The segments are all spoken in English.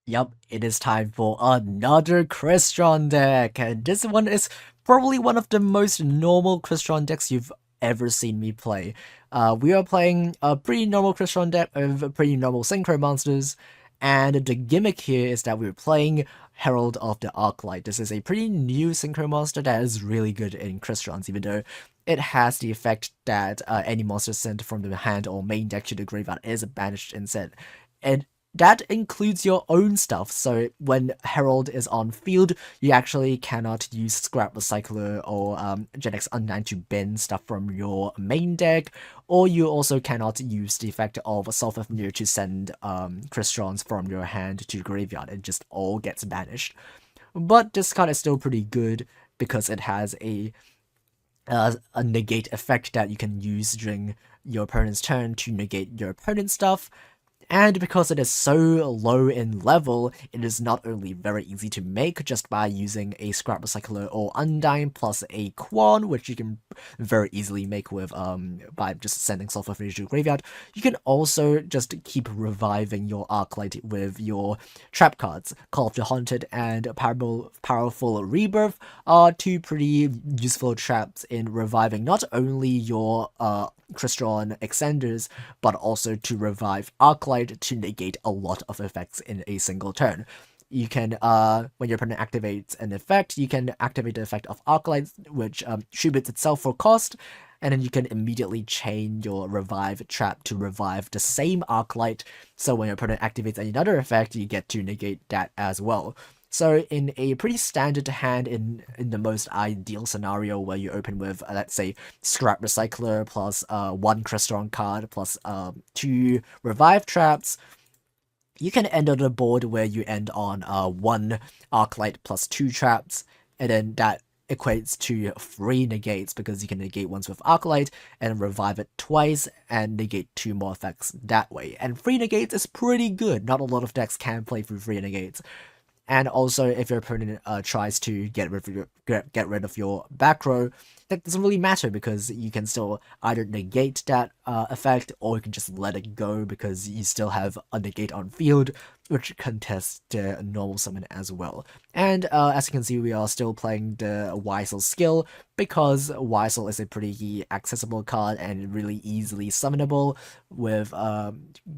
Yup, it is time for another Crystron deck, and this one is probably one of the most normal Crystron decks you've ever seen me play. We are playing a pretty normal Crystron deck of pretty normal Synchro monsters, and the gimmick here is that we're playing Herald of the Arclight. This is a pretty new Synchro monster that is really good in Crystrons, even though it has the effect that any monster sent from the hand or main deck to the graveyard is banished instead. And that includes your own stuff. So when Herald is on field, you actually cannot use Scrap Recycler or Gen X Undyne to bin stuff from your main deck, or you also cannot use the effect of Sulfur Familiar to send Crystons from your hand to graveyard. It just all gets banished. But this card is still pretty good because it has a negate effect that you can use during your opponent's turn to negate your opponent's stuff. And because it is so low in level, it is not only very easy to make just by using a Scrap Recycler or Undyne plus a Quan, which you can very easily make with by just sending Sulfur Finish to the graveyard. You can also just keep reviving your Arclight with your trap cards. Call of the Haunted and Powerful Rebirth are two pretty useful traps in reviving not only your Crystron Extenders, but also to revive Arclight to negate a lot of effects in a single turn. You can, when your opponent activates an effect, you can activate the effect of Arclight, which tributes itself for cost, and then you can immediately chain your revive trap to revive the same Arclight, so when your opponent activates another effect, you get to negate that as well. So in a pretty standard hand in the most ideal scenario where you open with, let's say, Scrap Recycler plus one Crystron card plus two Revive traps, you can end on a board where you end on one Arclight plus two traps, and then that equates to 3 negates because you can negate once with Arclight and revive it twice and negate 2 more effects that way. And 3 negates is pretty good. Not a lot of decks can play through 3 negates. And also, if your opponent tries to get rid of your back row, that doesn't really matter because you can still either negate that effect or you can just let it go because you still have a negate on field, which contests the normal summon as well. And as you can see, we are still playing the Wisel skill because Wisel is a pretty accessible card and really easily summonable with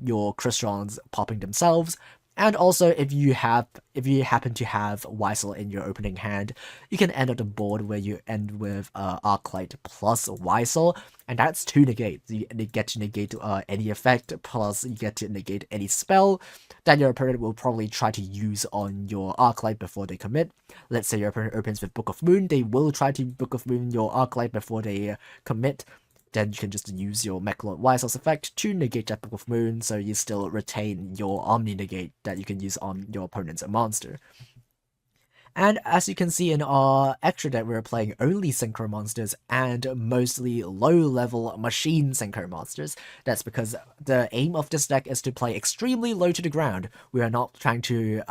your Crystrons popping themselves. And also, if you happen to have Wisel in your opening hand, you can end up the board where you end with Arclight plus Wisel, and that's 2 negates. You get to negate any effect, plus you get to negate any spell that your opponent will probably try to use on your Arclight before they commit. Let's say your opponent opens with Book of Moon, they will try to Book of Moon your Arclight before they commit. Then you can just use your Mechalord Wisel's effect to negate that Book of Moon, so you still retain your Omni Negate that you can use on your opponent's monster. And as you can see in our extra deck, we're playing only Synchro monsters and mostly low-level machine Synchro monsters. That's because the aim of this deck is to play extremely low to the ground. We are not trying to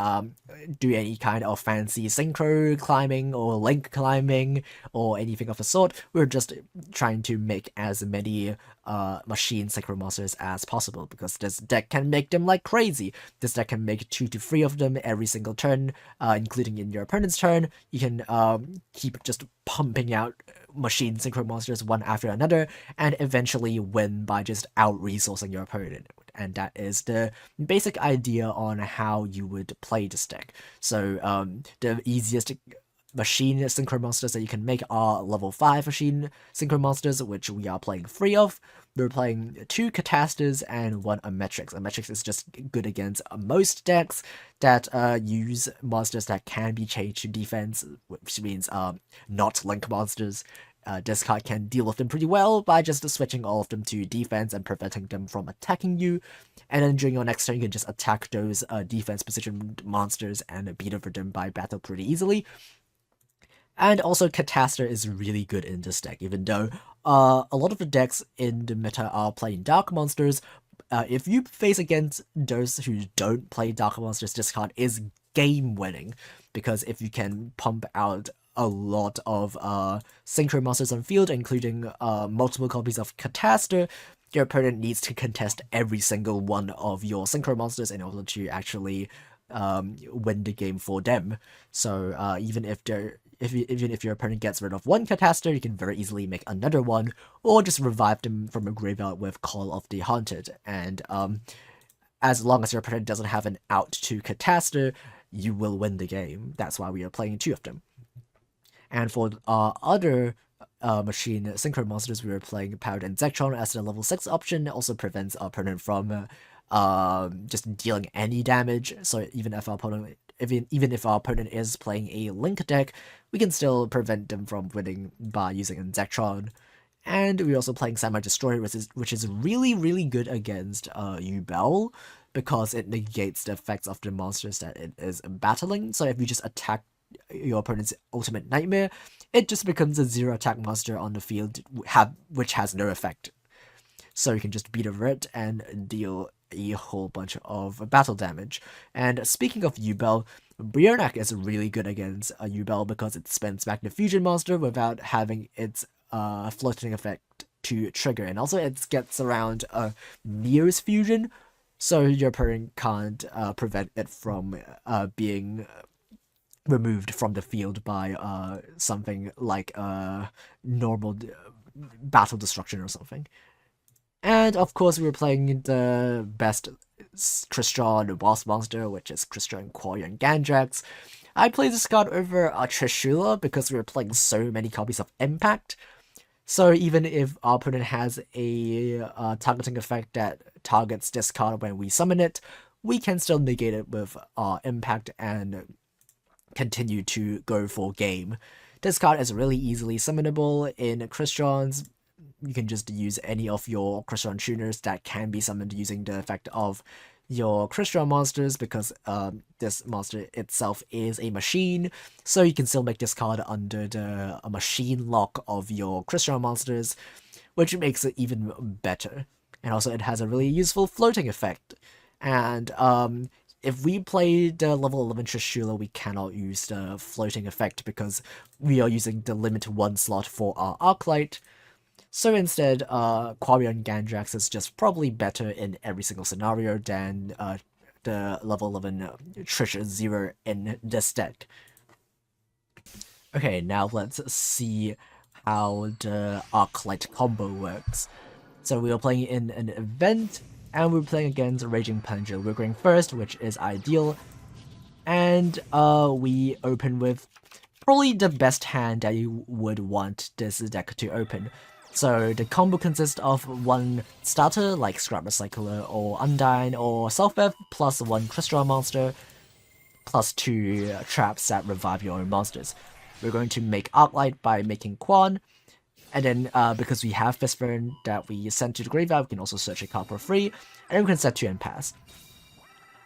do any kind of fancy Synchro climbing or Link climbing or anything of the sort. We're just trying to make as many machine Synchro monsters as possible because this deck can make them like crazy. This deck can make 2 to 3 of them every single turn, including in your opponent's turn. You can keep just pumping out machine Synchro monsters one after another and eventually win by just out-resourcing your opponent. And that is the basic idea on how you would play this deck. So the easiest machine Synchro monsters that you can make are level 5 machine Synchro monsters, which we are playing 3 of. We're playing 2 Catasters and 1 Ametrix. Ametrix is just good against most decks that use monsters that can be changed to defense, which means not Link monsters. This card can deal with them pretty well by just switching all of them to defense and preventing them from attacking you. And then during your next turn, you can just attack those defense positioned monsters and beat over them by battle pretty easily. And also, Cataster is really good in this deck, even though a lot of the decks in the meta are playing Dark Monsters. If you face against those who don't play Dark Monsters, this card is game-winning, because if you can pump out a lot of Synchro monsters on field, including multiple copies of Cataster, your opponent needs to contest every single one of your Synchro monsters in order to actually win the game for them. So even if your opponent gets rid of one Cataster, you can very easily make another one, or just revive them from a graveyard with Call of the Haunted. And as long as your opponent doesn't have an out to Cataster, you will win the game. That's why we are playing 2 of them. And for our other machine synchro monsters, we were playing Powered and Zektron as the level 6 option. It also prevents our opponent from just dealing any damage. So even if our opponent is playing a Link deck, we can still prevent them from winning by using Zektron. And we're also playing Samurai Destroyer, which is really, really good against Duel, because it negates the effects of the monsters that it is battling. So if you just attack your opponent's Ultimate Nightmare, it just becomes a 0 attack monster on the field, which has no effect. So you can just beat over it and deal a whole bunch of battle damage. And speaking of Duel, Bjornak is really good against Duel because it spins back the fusion monster without having its floating effect to trigger, and also it gets around Neo's fusion, so your opponent can't prevent it from being removed from the field by something like normal battle destruction or something. And of course, we were playing the best Crystron boss monster, which is Crystron Quarian Gandrax. I played this card over Trishula because we were playing so many copies of Impact. So even if our opponent has a targeting effect that targets this card when we summon it, we can still negate it with our Impact and continue to go for game. This card is really easily summonable in Crystron's. You can just use any of your Crystron tuners that can be summoned using the effect of your Crystron monsters, because this monster itself is a machine, so you can still make this card under the machine lock of your Crystron monsters, which makes it even better. And also it has a really useful floating effect. And if we play the level 11 Trishula, we cannot use the floating effect because we are using the limit 1 slot for our Arclight. So instead, Quarian Gandrax is just probably better in every single scenario than the level 11 Trish 0 in this deck. Okay, now let's see how the Arclight combo works. So we were playing in an event, and we were playing against Raging Plunger. We're going first, which is ideal, and we open with probably the best hand that you would want this deck to open. So the combo consists of 1 starter like Scrap Recycler or Undyne or Self-Ev, plus 1 Crystron monster, plus 2 traps that revive your own monsters. We're going to make Arclight by making Quan, and then because we have Fistburn that we send to the graveyard, we can also search a card for free, and then we can set 2 and pass.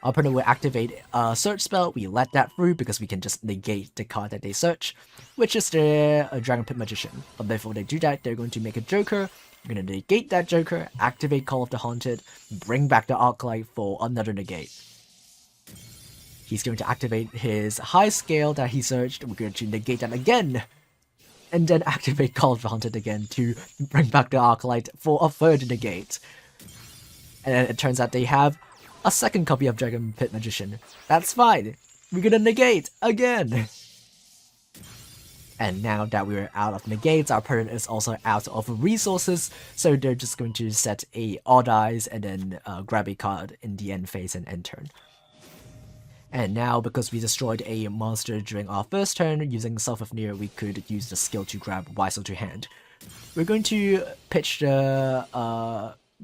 Our opponent will activate a search spell, we let that through because we can just negate the card that they search, which is the Dragon Pit Magician. But before they do that, they're going to make a Joker, we're going to negate that Joker, activate Call of the Haunted, bring back the Arclight for another negate. He's going to activate his high scale that he searched, we're going to negate that again, and then activate Call of the Haunted again to bring back the Arclight for a third negate. And then it turns out they have a second copy of Dragon Pit Magician. That's fine. We're gonna negate again. And now that we're out of negates, our opponent is also out of resources, so they're just going to set a Odd Eyes and then grab a card in the end phase and end turn. And now, because we destroyed a monster during our first turn, using Self of Neo, we could use the skill to grab Wisel to hand. We're going to pitch the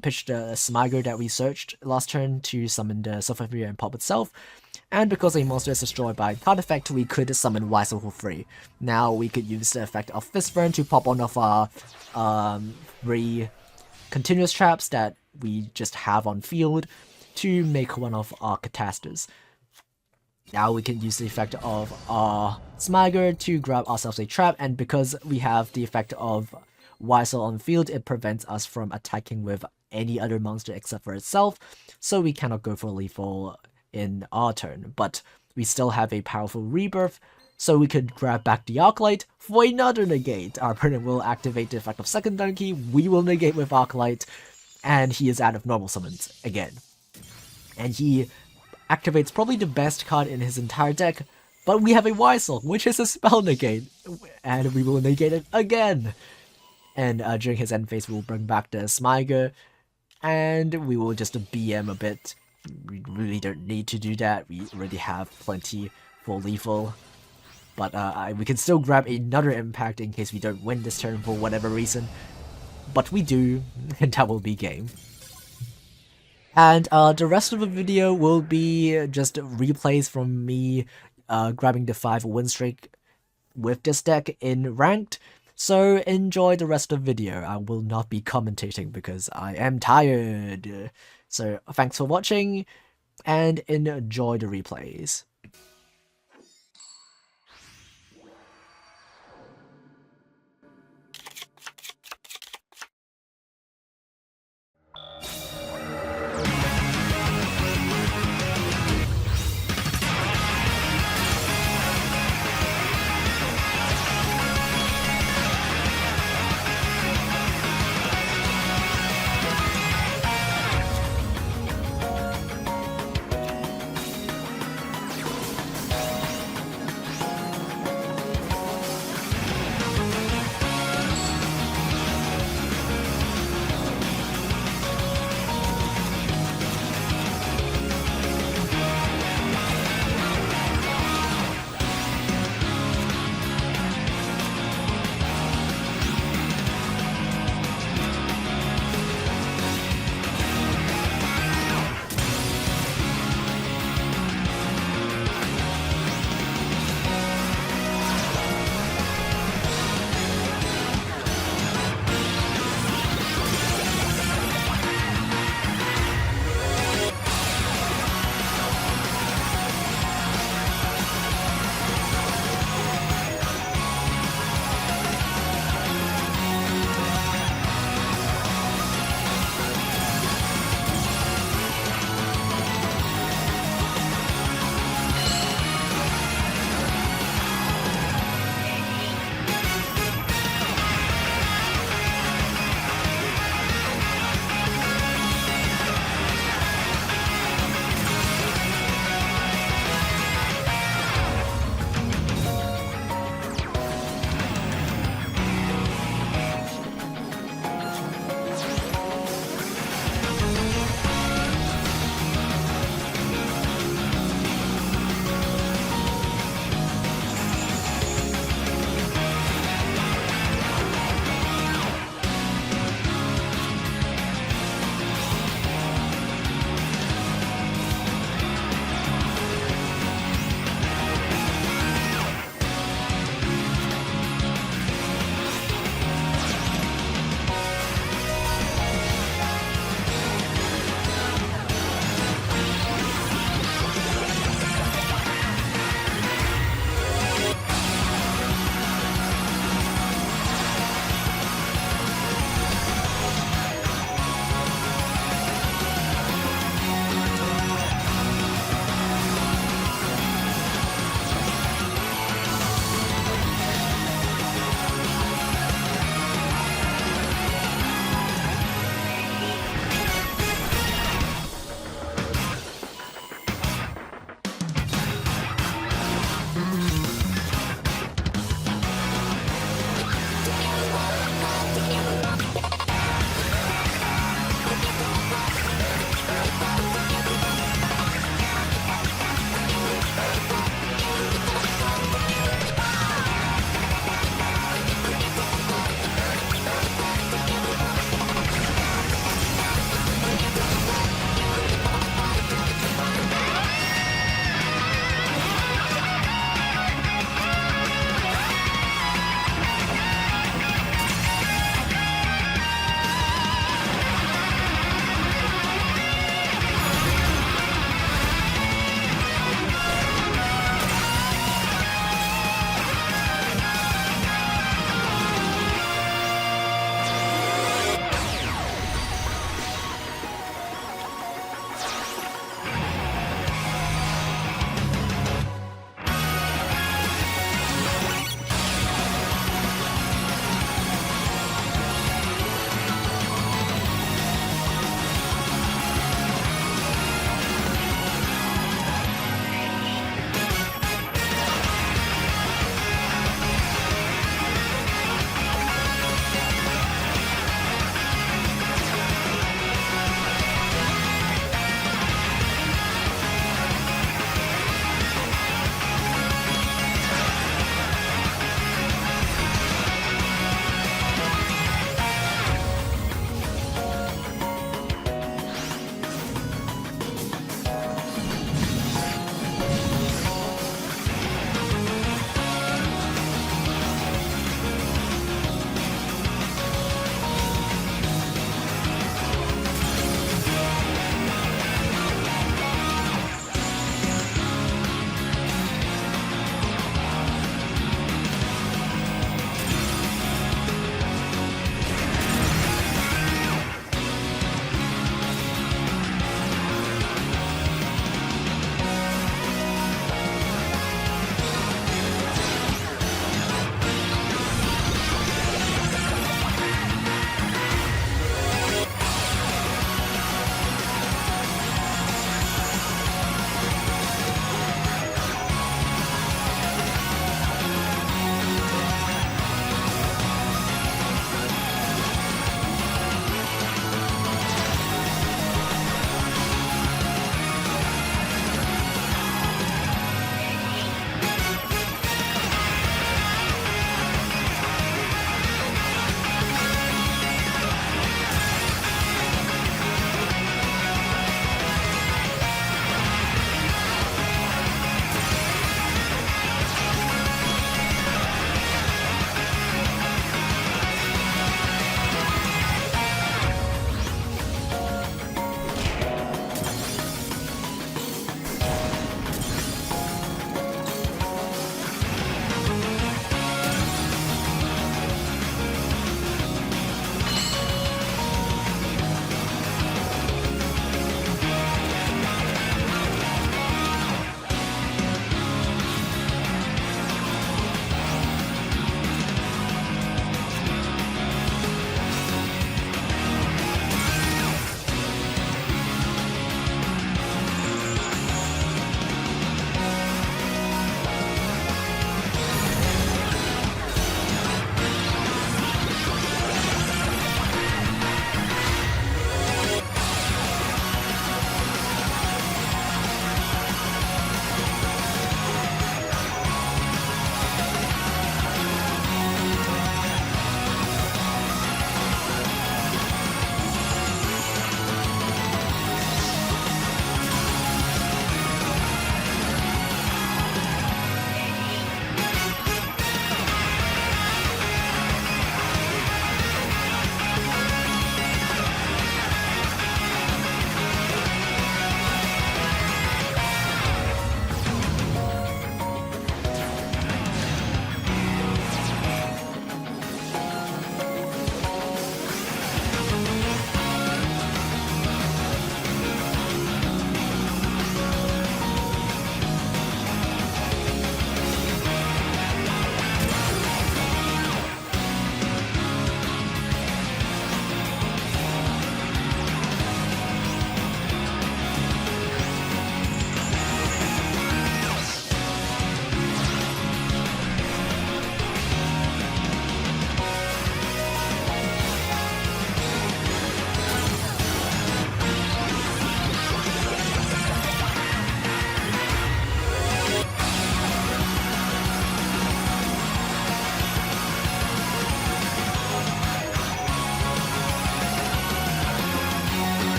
Smiger that we searched last turn to summon the Self-Ever and pop itself, and because a monster is destroyed by card effect, we could summon Wisel for free. Now we could use the effect of Fistburn to pop one of our 3 continuous traps that we just have on field to make one of our Catasters. Now we can use the effect of our Smiger to grab ourselves a trap, and because we have the effect of Wisel on field, it prevents us from attacking with any other monster except for itself, so we cannot go for lethal in our turn. But we still have a powerful Rebirth, so we could grab back the Arclight for another negate. Our opponent will activate the effect of Second Donkey, we will negate with Arclight, and he is out of normal summons again. And he activates probably the best card in his entire deck, but we have a Wisel, which is a spell negate, and we will negate it again. And during his end phase, we'll bring back the Smiger, and we will just BM a bit. We really don't need to do that, we already have plenty for lethal. But we can still grab another impact in case we don't win this turn for whatever reason. But we do, and that will be game. And the rest of the video will be just replays from me grabbing the 5 win streak with this deck in ranked. So enjoy the rest of the video. I will not be commentating because I am tired. So thanks for watching and enjoy the replays.